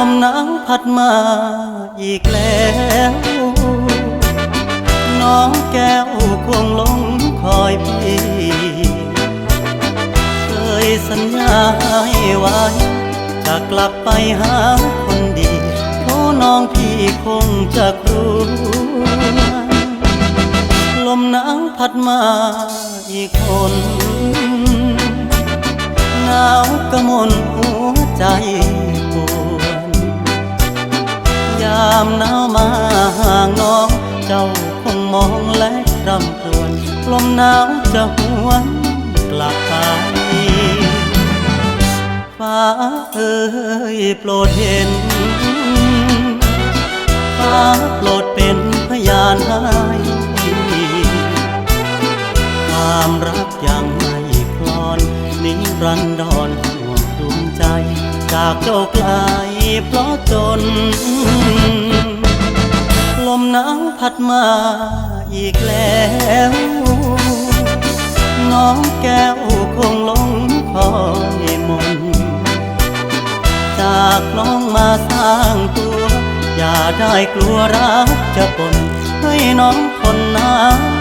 ลมหนาวพัดมาอีกแล้วน้องแก้วคงหลงคอยพี่เคยสัญญาให้ไว้จะกลับไปหาคนดีโอ้น้องพี่คงจะกลัวลมหนาวพัดมาอีกคนหนาวกระมนหัวใจปวดยามหนาวมาห่างน้องเจ้าคงมองและรำครวญลมหนาวจะหวนกลับไปฟ้าเอ่ยโปรดเห็นฟ้าโปรดเป็นพยานให้ความรักยังไม่คลอนนิรันดรห่วงดวงใจจากเจ้าไกลเพราะจนลมหนาวพัดมาอีกแล้วน้องแก้วคงหลงคอยมนจากน้องมาสร้างตัวอย่าได้กลัวรักจะปนให้น้องทนน้ำ